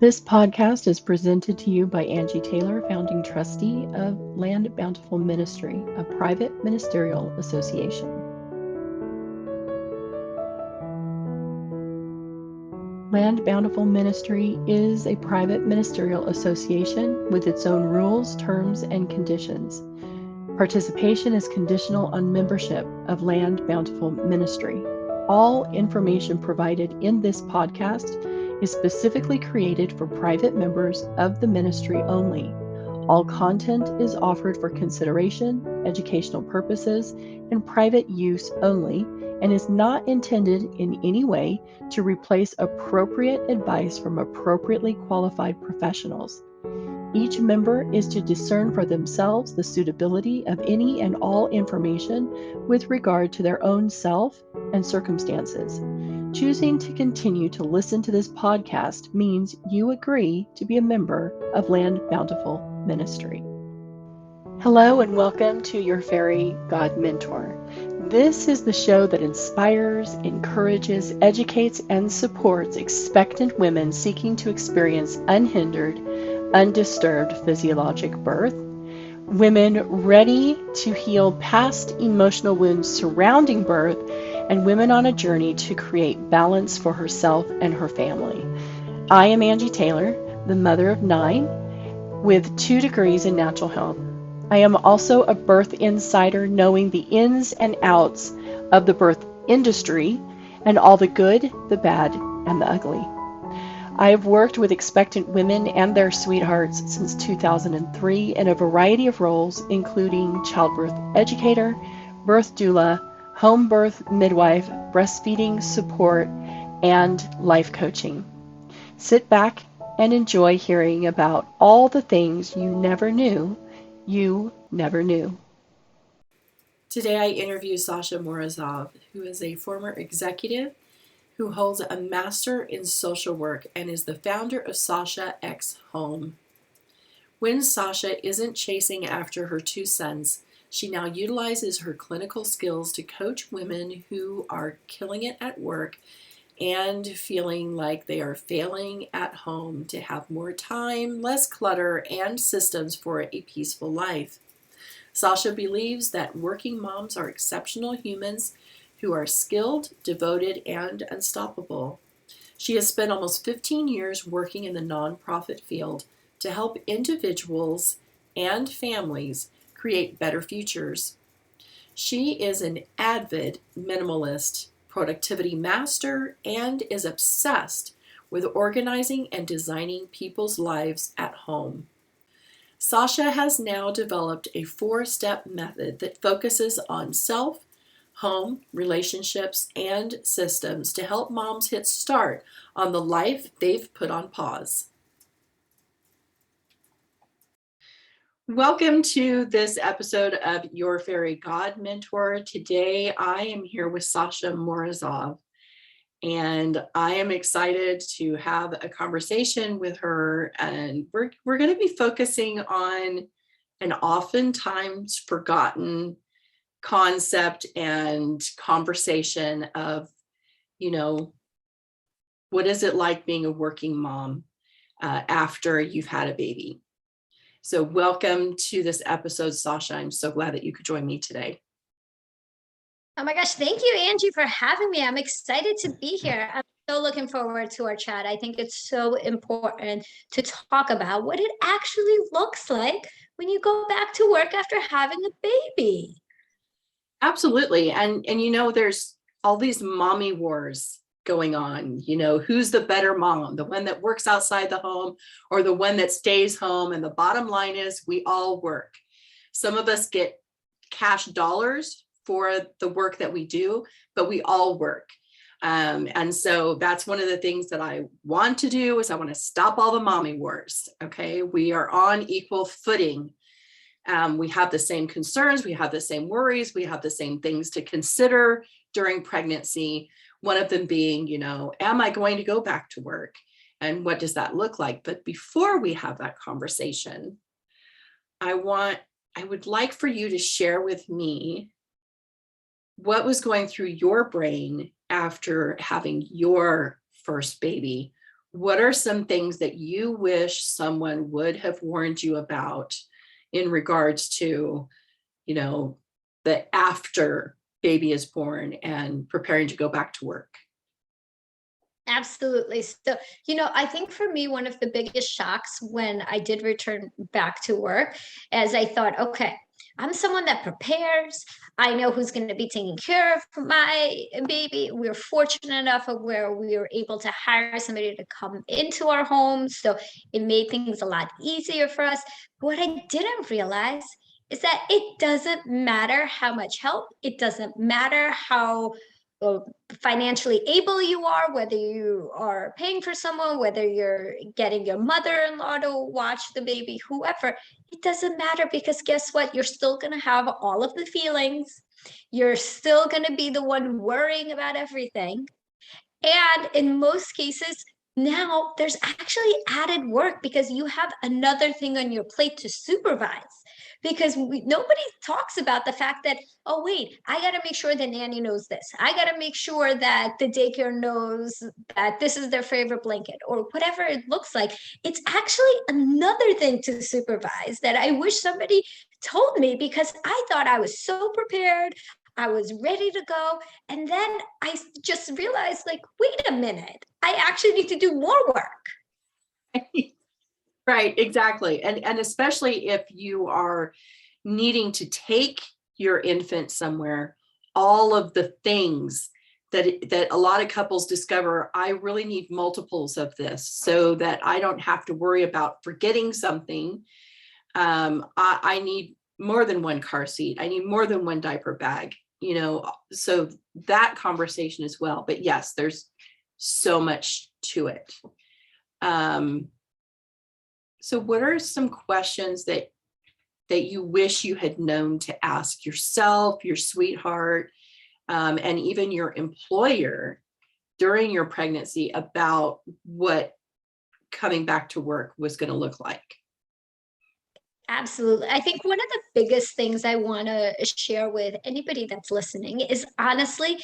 This podcast is presented to you by Angie Taylor, founding trustee of Land Bountiful Ministry, a private ministerial association. Land Bountiful Ministry is a private ministerial association with its own rules, terms, and conditions. Participation is conditional on membership of Land Bountiful Ministry. All information provided in this podcast is specifically created for private members of the ministry only. All content is offered for consideration, educational purposes, and private use only, and is not intended in any way to replace appropriate advice from appropriately qualified professionals. Each member is to discern for themselves the suitability of any and all information with regard to their own self and circumstances. Choosing to continue to listen to this podcast means you agree to be a member of Land Bountiful Ministry. Hello and welcome to your Fairy God Mentor. This is the show that inspires, encourages, educates, and supports expectant women seeking to experience unhindered, undisturbed physiologic birth, women ready to heal past emotional wounds surrounding birth, and women on a journey to create balance for herself and her family. I am Angie Taylor, the mother of 9, with 2 degrees in natural health. I am also a birth insider, knowing the ins and outs of the birth industry and all the good, the bad, and the ugly. I have worked with expectant women and their sweethearts since 2003 in a variety of roles, including childbirth educator, birth doula, home birth midwife, breastfeeding support, and life coaching. Sit back and enjoy hearing about all the things you never knew. Today I interview Sasha Morozov, who is a former executive who holds a master in social work and is the founder of Sasha X Home. When Sasha isn't chasing after her 2 sons, she now utilizes her clinical skills to coach women who are killing it at work and feeling like they are failing at home to have more time, less clutter, and systems for a peaceful life. Sasha believes that working moms are exceptional humans who are skilled, devoted, and unstoppable. She has spent almost 15 years working in the nonprofit field to help individuals and families create better futures. She is an avid minimalist, productivity master, and is obsessed with organizing and designing people's lives at home. Sasha has now developed a 4-step method that focuses on self, home, relationships, and systems to help moms hit start on the life they've put on pause. Welcome to this episode of Your Fairy God Mentor. Today I am here with Sasha Morozov, and I am excited to have a conversation with her, and we're going to be focusing on an oftentimes forgotten concept and conversation of, what is it like being a working mom after you've had a baby? So welcome to this episode, Sasha. I'm so glad that you could join me today. Oh my gosh, thank you, Angie, for having me. I'm excited to be here. I'm so looking forward to our chat. I think it's so important to talk about what it actually looks like when you go back to work after having a baby. Absolutely. And there's all these mommy wars going on. Who's the better mom, the one that works outside the home or the one that stays home? And the bottom line is we all work. Some of us get cash dollars for the work that we do, but we all work. And so that's one of the things that I want to do is I want to stop all the mommy wars. Okay. We are on equal footing. We have the same concerns, we have the same worries, we have the same things to consider during pregnancy. One of them being, am I going to go back to work? And what does that look like? But before we have that conversation, I would like for you to share with me what was going through your brain after having your first baby what are some things that you wish someone would have warned you about in regards to, you know, the after baby is born and preparing to go back to work? Absolutely. So, I think for me, one of the biggest shocks when I did return back to work, as I thought, okay, I'm someone that prepares. I know who's going to be taking care of my baby. We're fortunate enough of where we were able to hire somebody to come into our home. So it made things a lot easier for us. But what I didn't realize is that it doesn't matter how much help, it doesn't matter how uh, financially able you are, whether you are paying for someone, whether you're getting your mother-in-law to watch the baby, whoever, it doesn't matter, because guess what? You're still going to have all of the feelings. You're still going to be the one worrying about everything. And in most cases, now there's actually added work because you have another thing on your plate to supervise. Because nobody talks about the fact that, oh, wait, I got to make sure the nanny knows this. I got to make sure that the daycare knows that this is their favorite blanket or whatever it looks like. It's actually another thing to supervise that I wish somebody told me, because I thought I was so prepared. I was ready to go. And then I just realized, like, wait a minute, I actually need to do more work. Right, exactly. And especially if you are needing to take your infant somewhere, all of the things that a lot of couples discover, I really need multiples of this so that I don't have to worry about forgetting something. I need more than one car seat. I need more than one diaper bag, so that conversation as well. But yes, there's so much to it. So what are some questions that you wish you had known to ask yourself, your sweetheart, and even your employer during your pregnancy about what coming back to work was going to look like? Absolutely. I think one of the biggest things I want to share with anybody that's listening is, honestly,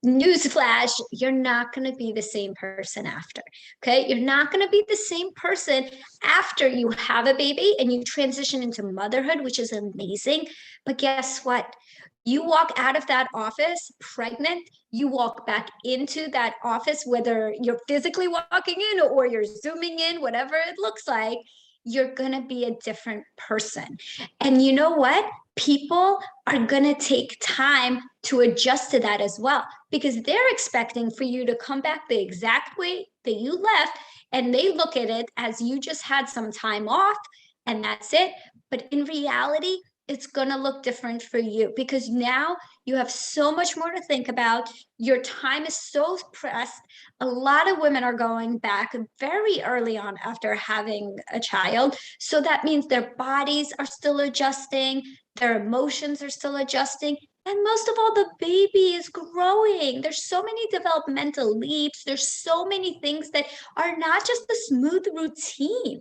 newsflash, you're not going to be the same person after. Okay. You're not going to be the same person after you have a baby and you transition into motherhood, which is amazing. But guess what? You walk out of that office pregnant, you walk back into that office, whether you're physically walking in or you're zooming in, whatever it looks like, you're going to be a different person. And you know what? People are going to take time to adjust to that as well, because they're expecting for you to come back the exact way that you left. And they look at it as you just had some time off and that's it. But in reality, it's going to look different for you, because now you have so much more to think about. Your time is so pressed. A lot of women are going back very early on after having a child. So that means their bodies are still adjusting, their emotions are still adjusting. And most of all, the baby is growing. There's so many developmental leaps. There's so many things that are not just the smooth routine.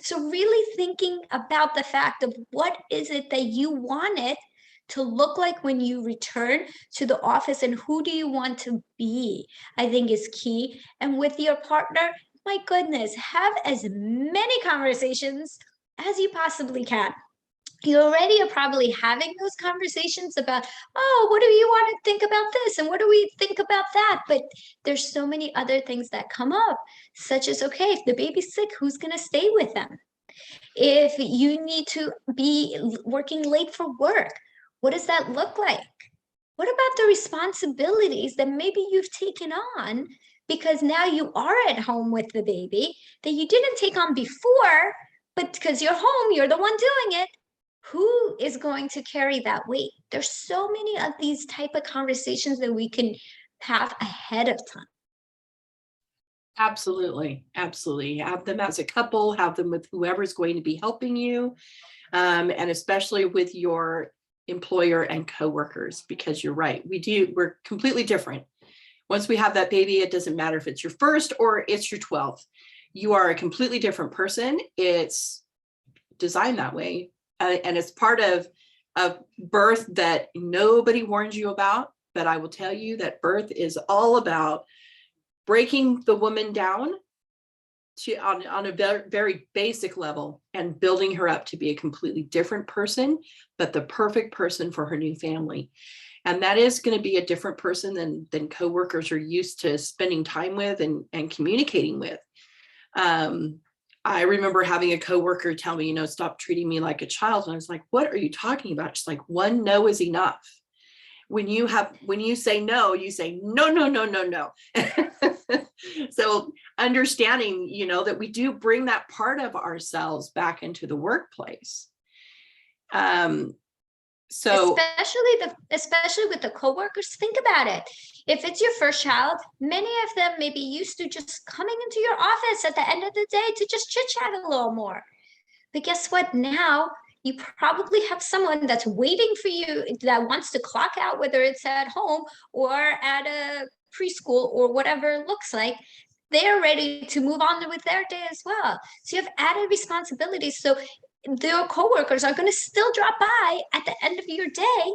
So really thinking about the fact of what is it that you want it to look like when you return to the office, and who do you want to be, I think is key. And with your partner, my goodness, have as many conversations as you possibly can. You already are probably having those conversations about, oh, what do you want to think about this? And what do we think about that? But there's so many other things that come up, such as, okay, if the baby's sick, who's going to stay with them? If you need to be working late for work, what does that look like? What about the responsibilities that maybe you've taken on because now you are at home with the baby that you didn't take on before, but because you're home, you're the one doing it. Who is going to carry that weight? There's so many of these type of conversations that we can have ahead of time. Absolutely. Absolutely. Have them as a couple, have them with whoever's going to be helping you. And especially with your employer and coworkers, because you're right. We're completely different. Once we have that baby, it doesn't matter if it's your first or it's your 12th. You are a completely different person. It's designed that way. And it's part of birth that nobody warns you about. But I will tell you that birth is all about breaking the woman down on a very, very basic level, and building her up to be a completely different person, but the perfect person for her new family. And that is going to be a different person than coworkers are used to spending time with and communicating with. I remember having a coworker tell me, stop treating me like a child. And I was like, what are you talking about? She's like, one no is enough. When you say no, you say no, no, no, no, no. So understanding, that we do bring that part of ourselves back into the workplace. So especially with the coworkers, think about it. If it's your first child, many of them may be used to just coming into your office at the end of the day to just chit chat a little more. But guess what? Now you probably have someone that's waiting for you that wants to clock out, whether it's at home or at a preschool or whatever it looks like. They're ready to move on with their day as well. So you have added responsibilities. So their coworkers are going to still drop by at the end of your day.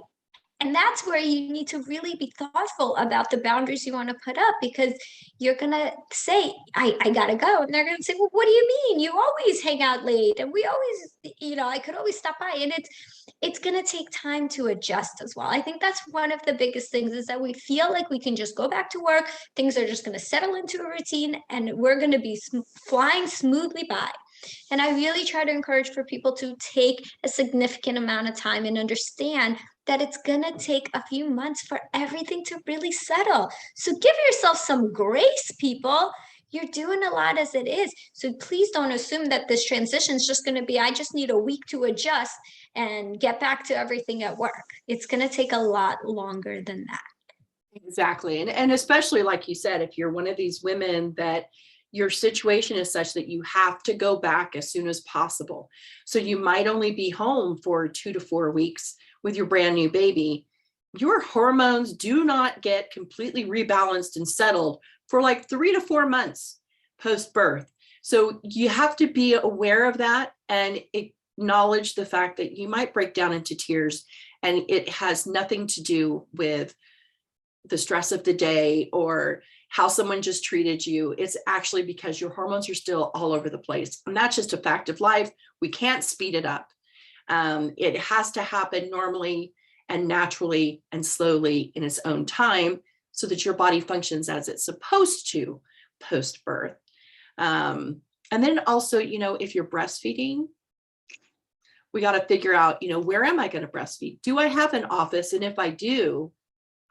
And that's where you need to really be thoughtful about the boundaries you want to put up, because you're going to say, I got to go. And they're going to say, well, what do you mean? You always hang out late. And we always, I could always stop by. And it's going to take time to adjust as well. I think that's one of the biggest things, is that we feel like we can just go back to work. Things are just going to settle into a routine and we're going to be flying smoothly by. And I really try to encourage for people to take a significant amount of time and understand that it's going to take a few months for everything to really settle. So give yourself some grace, people. You're doing a lot as it is. So please don't assume that this transition is just going to be, I just need a week to adjust and get back to everything at work. It's going to take a lot longer than that. Exactly. And especially, like you said, if you're one of these women that your situation is such that you have to go back as soon as possible. So you might only be home for 2 to 4 weeks with your brand new baby. Your hormones do not get completely rebalanced and settled for like 3 to 4 months post-birth. So you have to be aware of that and acknowledge the fact that you might break down into tears, and it has nothing to do with the stress of the day or how someone just treated you. It's actually because your hormones are still all over the place. And that's just a fact of life. We can't speed it up. It has to happen normally and naturally and slowly in its own time, so that your body functions as it's supposed to post-birth. And then also, if you're breastfeeding, we got to figure out, where am I going to breastfeed? Do I have an office? And if I do,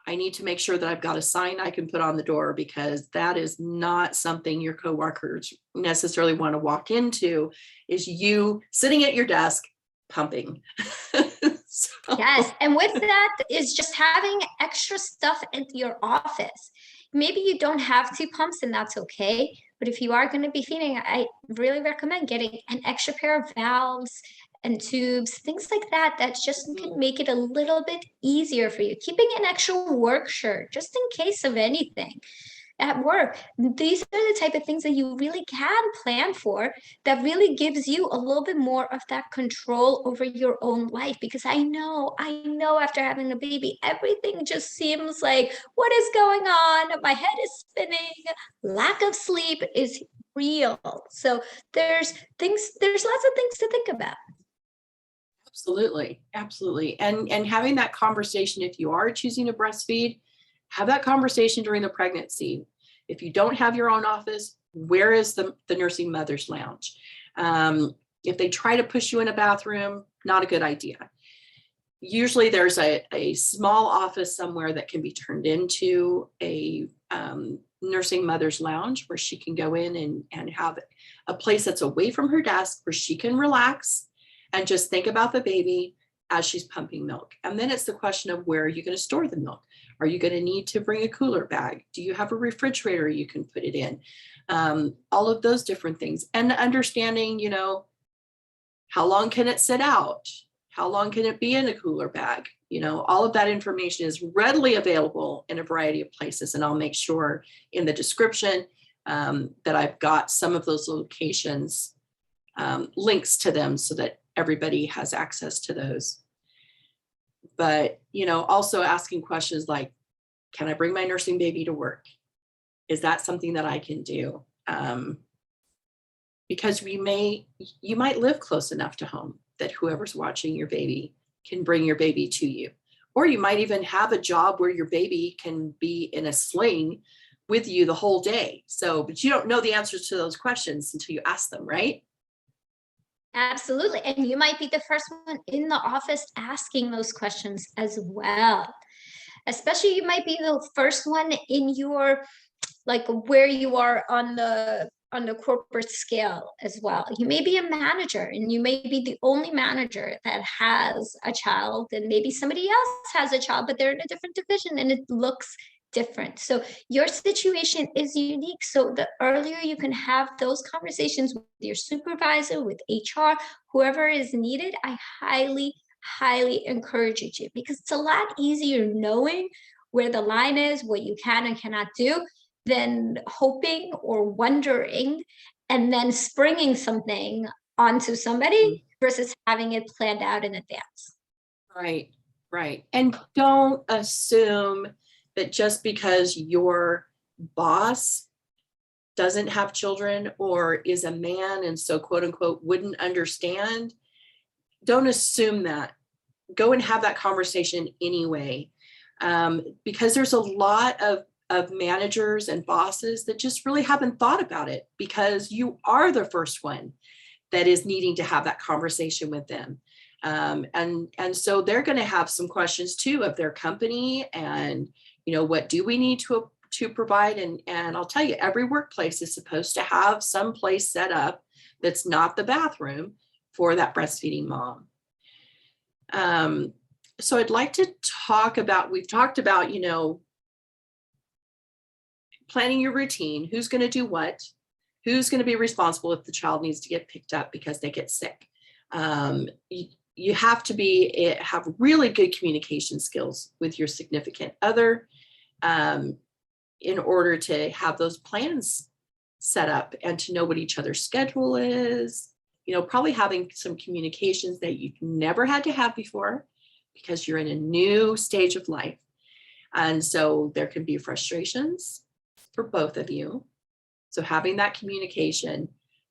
I need to make sure that I've got a sign I can put on the door, because that is not something your coworkers necessarily want to walk into, is you sitting at your desk pumping. So. Yes. And with that is just having extra stuff in your office. Maybe you don't have 2 pumps and that's okay. But if you are going to be feeding, I really recommend getting an extra pair of valves and tubes, things like that, that just can make it a little bit easier for you. Keeping an extra work shirt, just in case of anything at work. These are the type of things that you really can plan for, that really gives you a little bit more of that control over your own life. Because I know after having a baby, everything just seems like, what is going on? My head is spinning. Lack of sleep is real. So there's lots of things to think about. Absolutely. Absolutely. And having that conversation, if you are choosing to breastfeed, have that conversation during the pregnancy. If you don't have your own office, where is the nursing mother's lounge? If they try to push you in a bathroom, not a good idea. Usually there's a small office somewhere that can be turned into a nursing mother's lounge, where she can go in and have a place that's away from her desk, where she can relax and just think about the baby as she's pumping milk. And then it's the question of, where are you going to store the milk? Are you going to need to bring a cooler bag? Do you have a refrigerator you can put it in? All of those different things. And understanding, how long can it sit out? How long can it be in a cooler bag? All of that information is readily available in a variety of places. And I'll make sure in the description that I've got some of those locations, links to them, so that everybody has access to those. But, also asking questions like, can I bring my nursing baby to work? Is that something that I can do? because you might live close enough to home that whoever's watching your baby can bring your baby to you. Or you might even have a job where your baby can be in a sling with you the whole day. So, but you don't know the answers to those questions until you ask them, right? Absolutely. And you might be the first one in the office asking those questions as well. Especially you might be the first one in your, like, where you are on the corporate scale as well. You may be a manager and you may be the only manager that has a child, and maybe somebody else has a child, but they're in a different division and it looks different. So your situation is unique. So the earlier you can have those conversations with your supervisor, with HR, whoever is needed, I highly encourage you to, because it's a lot easier knowing where the line is, what you can and cannot do, than hoping or wondering and then springing something onto somebody versus having it planned out in advance. Right, right. And don't assume that just because your boss doesn't have children or is a man and so quote unquote wouldn't understand, don't assume that. Go and have that conversation anyway, because there's a lot of managers and bosses that just really haven't thought about it, because you are the first one that is needing to have that conversation with them. And so they're going to have some questions too of their company, and what do we need to provide? And I'll tell you, every workplace is supposed to have some place set up that's not the bathroom for that breastfeeding mom. So I'd like to talk about, we've talked about, planning your routine, who's going to do what, who's going to be responsible if the child needs to get picked up because they get sick. You have to have really good communication skills with your significant other, in order to have those plans set up and to know what each other's schedule is. Probably having some communications that you've never had to have before because you're in a new stage of life. And so there can be frustrations for both of you. So having that communication.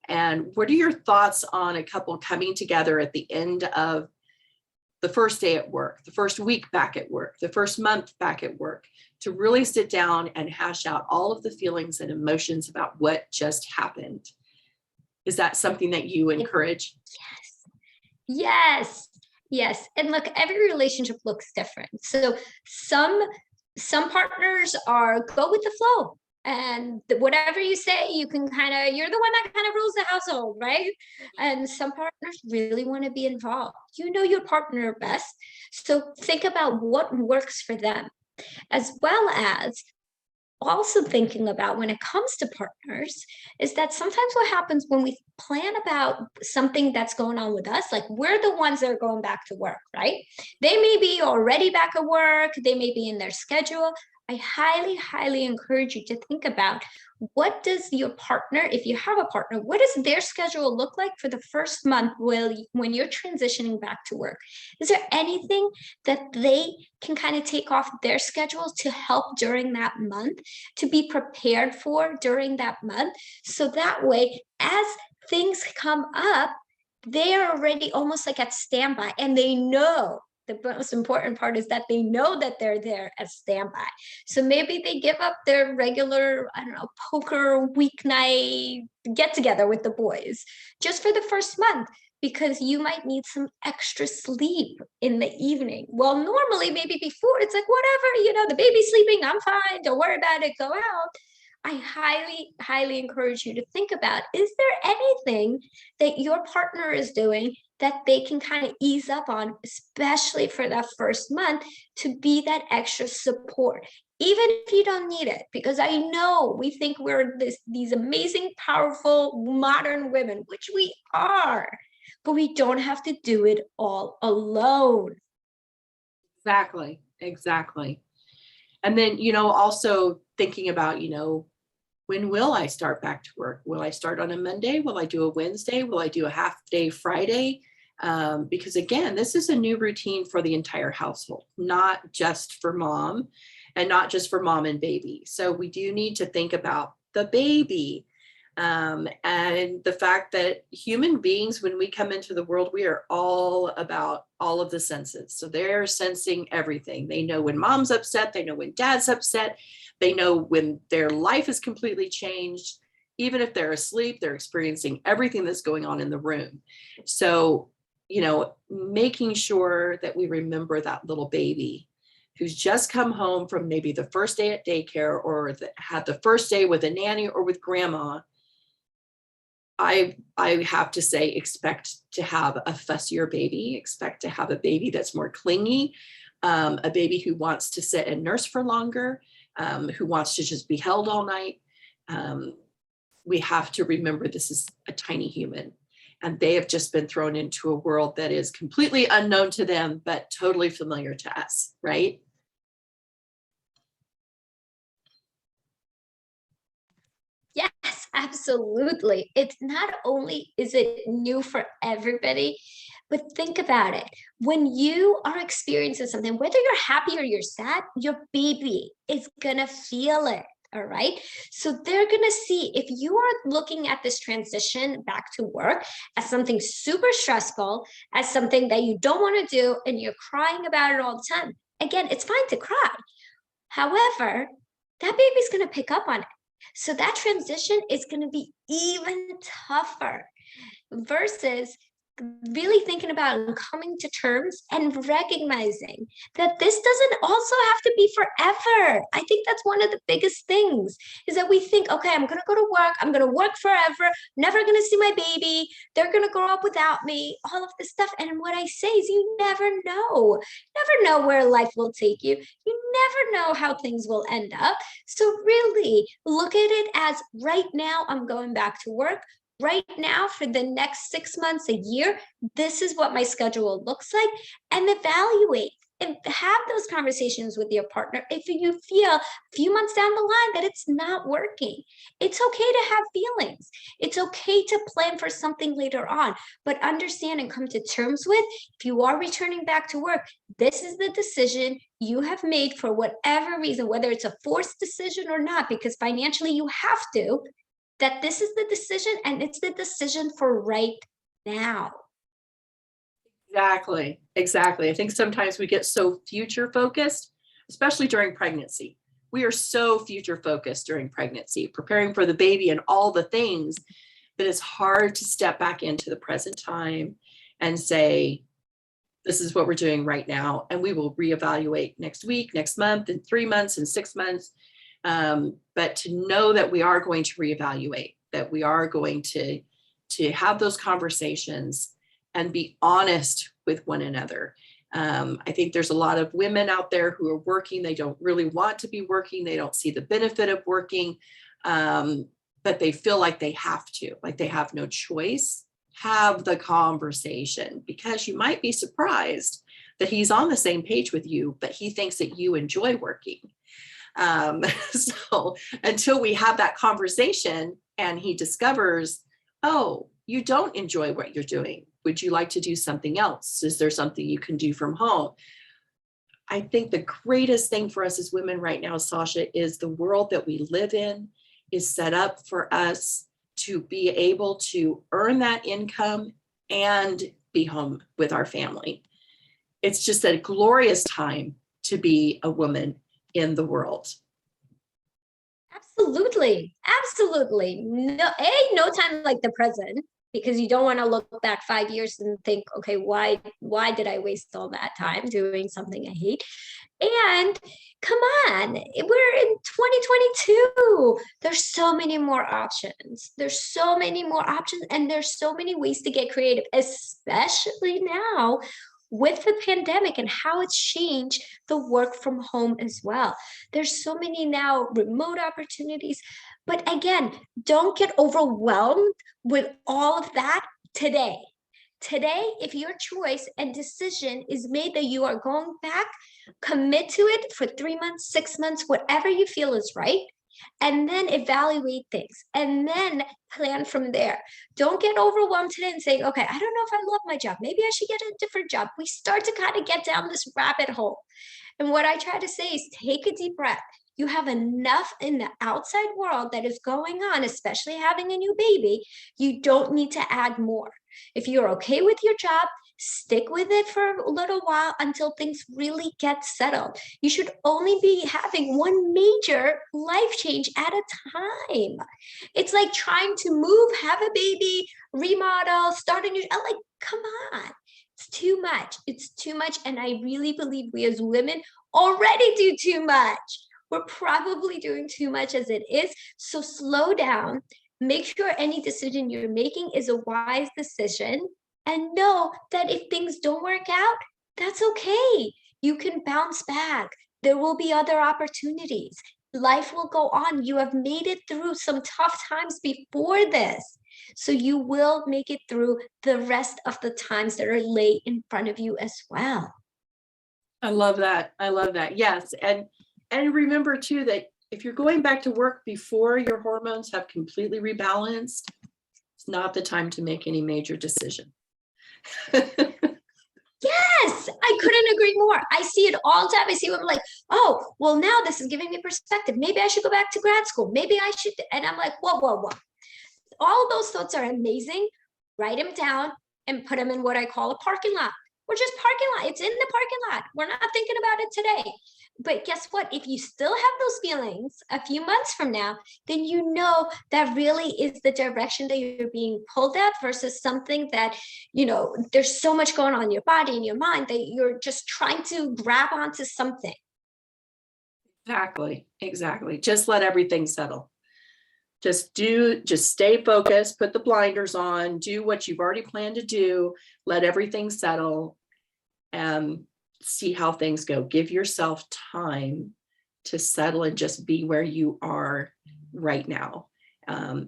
And what are your thoughts on a couple coming together at the end of the first day at work, the first week back at work, the first month back at work, to really sit down and hash out all of the feelings and emotions about what just happened? Is that something that you encourage? Yes. And look, every relationship looks different. So some partners are go with the flow, and whatever you say, you can you're the one that kind of rules the household, right? And some partners really want to be involved. You know your partner best. So think about what works for them, as well as also thinking about, when it comes to partners, is that sometimes what happens when we plan about something that's going on with us, like we're the ones that are going back to work, right? They may be already back at work, they may be in their schedule. I highly encourage you to think about, what does your partner, if you have a partner, what does their schedule look like for the first month when you're transitioning back to work? Is there anything that they can kind of take off their schedule to help during that month, to be prepared for during that month? So that way, as things come up, they're already almost like at standby, and they know. The most important part is that they know that they're there as standby. So maybe they give up their regular, poker weeknight get together with the boys just for the first month, because you might need some extra sleep in the evening. Well, normally maybe before it's like, whatever, the baby's sleeping, I'm fine, don't worry about it, go out. I highly encourage you to think about, is there anything that your partner is doing that they can kind of ease up on, especially for that first month, to be that extra support, even if you don't need it? Because I know we think we're these amazing, powerful, modern women, which we are, but we don't have to do it all alone. Exactly. And then, also thinking about, when will I start back to work? Will I start on a Monday? Will I do a Wednesday? Will I do a half day Friday? Because again, this is a new routine for the entire household, not just for mom and not just for mom and baby. So we do need to think about the baby. And the fact that human beings, when we come into the world, we are all about all of the senses. So they're sensing everything. They know when mom's upset, they know when dad's upset, they know when their life is completely changed. Even if they're asleep, they're experiencing everything that's going on in the room. So, making sure that we remember that little baby who's just come home from maybe the first day at daycare, or had the first day with a nanny or with grandma. I have to say, expect to have a fussier baby, expect to have a baby that's more clingy, a baby who wants to sit and nurse for longer, who wants to just be held all night. We have to remember this is a tiny human, and they have just been thrown into a world that is completely unknown to them, but totally familiar to us, right? Yes, absolutely. It's not only is it new for everybody, but think about it. When you are experiencing something, whether you're happy or you're sad, your baby is gonna feel it. All right. So they're going to see if you are looking at this transition back to work as something super stressful, as something that you don't want to do, and you're crying about it all the time. Again, it's fine to cry. However, that baby's going to pick up on it. So that transition is going to be even tougher versus really thinking about and coming to terms and recognizing that this doesn't also have to be forever. I think that's one of the biggest things, is that we think, okay, I'm going to go to work. I'm going to work forever. Never going to see my baby. They're going to grow up without me, all of this stuff. And what I say is you never know. Never know where life will take you. You never know how things will end up. So really look at it as right now I'm going back to work. Right now, for the next 6 months, a year, this is what my schedule looks like, and evaluate and have those conversations with your partner. If you feel a few months down the line that it's not working, it's okay to have feelings. It's okay to plan for something later on, but understand and come to terms with, if you are returning back to work, this is the decision you have made for whatever reason, whether it's a forced decision or not, because financially you have to, that this is the decision, and it's the decision for right now. Exactly. I think sometimes we get so future focused, especially during pregnancy. We are so future focused during pregnancy, preparing for the baby and all the things, that it's hard to step back into the present time and say, this is what we're doing right now, and we will reevaluate next week, next month, in 3 months, in 6 months. But to know that we are going to reevaluate, that we are going to have those conversations and be honest with one another. I think there's a lot of women out there who are working. They don't really want to be working. They don't see the benefit of working, but they feel like they have to, like they have no choice. Have the conversation, because you might be surprised that he's on the same page with you, but he thinks that you enjoy working. So until we have that conversation and he discovers, oh, you don't enjoy what you're doing, would you like to do something else? Is there something you can do from home? I think the greatest thing for us as women right now, Sasha, is the world that we live in is set up for us to be able to earn that income and be home with our family. It's just a glorious time to be a woman in the world. Absolutely. No, no time like the present, because you don't want to look back 5 years and think, okay, why did I waste all that time doing something I hate? And come on, we're in 2022. There's so many more options. And there's so many ways to get creative, especially now with the pandemic and how it's changed the work from home as well. There's so many now remote opportunities. But again, don't get overwhelmed with all of that today. Today, if your choice and decision is made that you are going back, commit to it for 3 months, 6 months, whatever you feel is right, and then evaluate things and then plan from there. Don't get overwhelmed today and saying, okay, I don't know if I love my job. Maybe I should get a different job. We start to kind of get down this rabbit hole. And what I try to say is take a deep breath. You have enough in the outside world that is going on, especially having a new baby. You don't need to add more. If you're okay with your job, stick with it for a little while until things really get settled. You should only be having one major life change at a time. It's like trying to move, have a baby, remodel, start a new, like, come on. It's too much. It's too much. And I really believe we as women already do too much. We're probably doing too much as it is. So slow down. Make sure any decision you're making is a wise decision. And know that if things don't work out, that's okay. You can bounce back. There will be other opportunities. Life will go on. You have made it through some tough times before this. So you will make it through the rest of the times that are laid in front of you as well. I love that. I love that. Yes. And remember too, that if you're going back to work before your hormones have completely rebalanced, it's not the time to make any major decision. Yes, I couldn't agree more. I see it all the time. I see women like, oh, well, now this is giving me perspective. Maybe I should go back to grad school. Maybe I should. And I'm like, whoa, whoa, whoa. All of those thoughts are amazing. Write them down and put them in what I call a parking lot. We're just parking lot. It's in the parking lot. We're not thinking about it today. But guess what? If you still have those feelings a few months from now, then you know that really is the direction that you're being pulled at versus something that, you know, there's so much going on in your body and your mind that you're just trying to grab onto something. Exactly. Just let everything settle. Just stay focused, put the blinders on, do what you've already planned to do, let everything settle, and see how things go. Give yourself time to settle and just be where you are right now.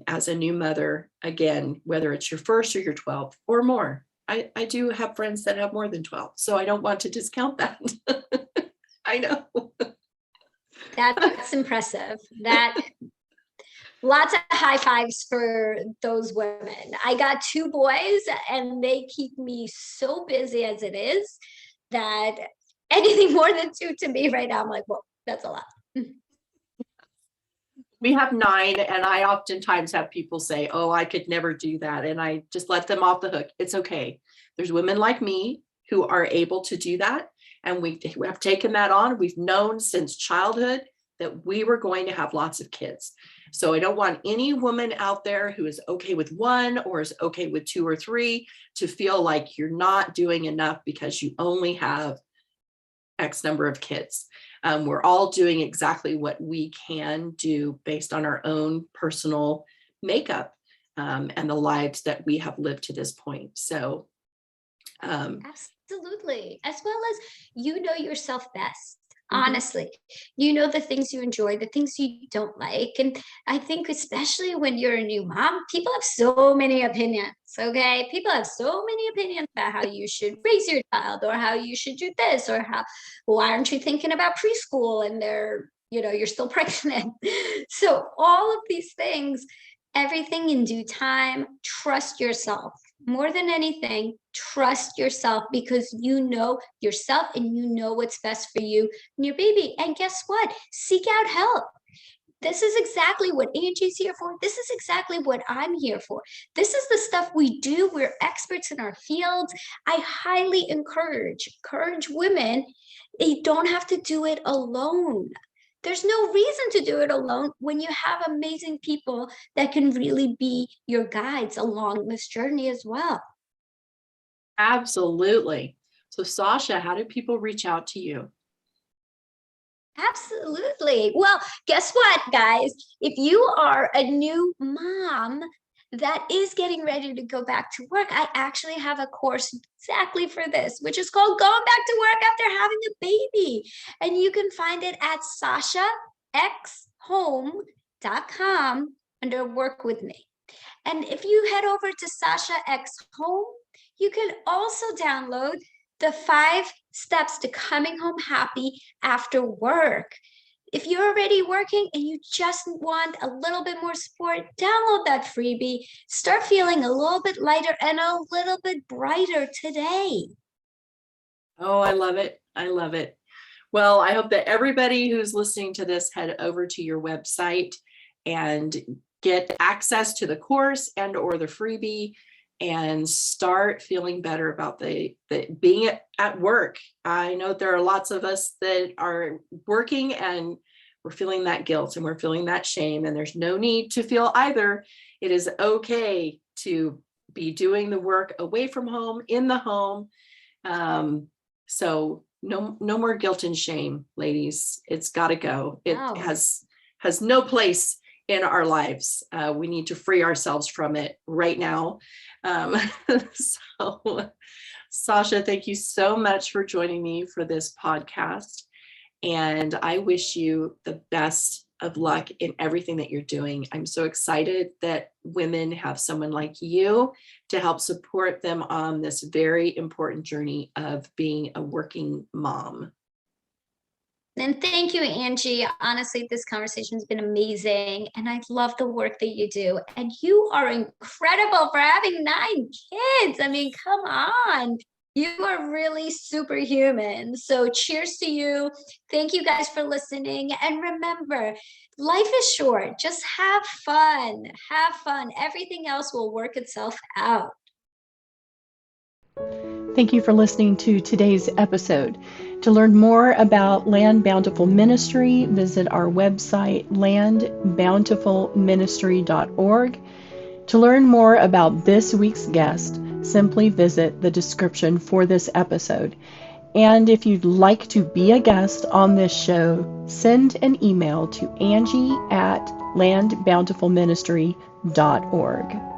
As a new mother, again, whether it's your first or your 12th or more, I do have friends that have more than 12, so I don't want to discount that. I know. That's impressive. Lots of high fives for those women. I got 2 boys and they keep me so busy as it is that anything more than 2 to me right now, I'm like, whoa, that's a lot. We have 9, and I oftentimes have people say, oh, I could never do that. And I just let them off the hook. It's okay. There's women like me who are able to do that. And we have taken that on. We've known since childhood that we were going to have lots of kids. So I don't want any woman out there who is okay with 1 or is okay with 2 or 3 to feel like you're not doing enough because you only have X number of kids. We're all doing exactly what we can do based on our own personal makeup and the lives that we have lived to this point. So absolutely. As well as you know yourself best. Honestly, you know the things you enjoy, the things you don't like. And I think especially when you're a new mom, people have so many opinions, okay? People have so many opinions about how you should raise your child or how you should do this or why aren't you thinking about preschool and you're still pregnant. So all of these things, everything in due time, trust yourself. More than anything, trust yourself because you know yourself and you know what's best for you and your baby. And guess what? Seek out help. This is exactly what Angie's here for. This is exactly what I'm here for. This is the stuff we do. We're experts in our fields. I highly encourage women. They don't have to do it alone. There's no reason to do it alone when you have amazing people that can really be your guides along this journey as well. absolutely. So Sasha, how do people reach out to you? Absolutely. Well, guess what, guys? If you are a new mom that is getting ready to go back to work, I actually have a course exactly for this, which is called Going Back to Work After Having a Baby. And you can find it at sashaxhome.com under Work With Me. And if you head over to Sasha X Home, you can also download the 5 steps to coming home happy after work. If you're already working and you just want a little bit more support, download that freebie. Start feeling a little bit lighter and a little bit brighter today. Oh, I love it. I love it. Well, I hope that everybody who's listening to this head over to your website and get access to the course and or the freebie and start feeling better about the being at work. I know there are lots of us that are working and we're feeling that guilt and we're feeling that shame, and there's no need to feel either. It is okay to be doing the work away from home, in the home. So no more guilt and shame, ladies. It's got to go. It Wow. has no place in our lives. We need to free ourselves from it right now. So, Sasha, thank you so much for joining me for this podcast. And I wish you the best of luck in everything that you're doing. I'm so excited that women have someone like you to help support them on this very important journey of being a working mom. And thank you, Angie. Honestly, this conversation has been amazing. And I love the work that you do. And you are incredible for having 9 kids. I mean, come on. You are really superhuman. So cheers to you. Thank you guys for listening. And remember, life is short. Just have fun. Have fun. Everything else will work itself out. Thank you for listening to today's episode. To learn more about Land Bountiful Ministry, visit our website, landbountifulministry.org. To learn more about this week's guest, simply visit the description for this episode. And if you'd like to be a guest on this show, send an email to Angie at landbountifulministry.org.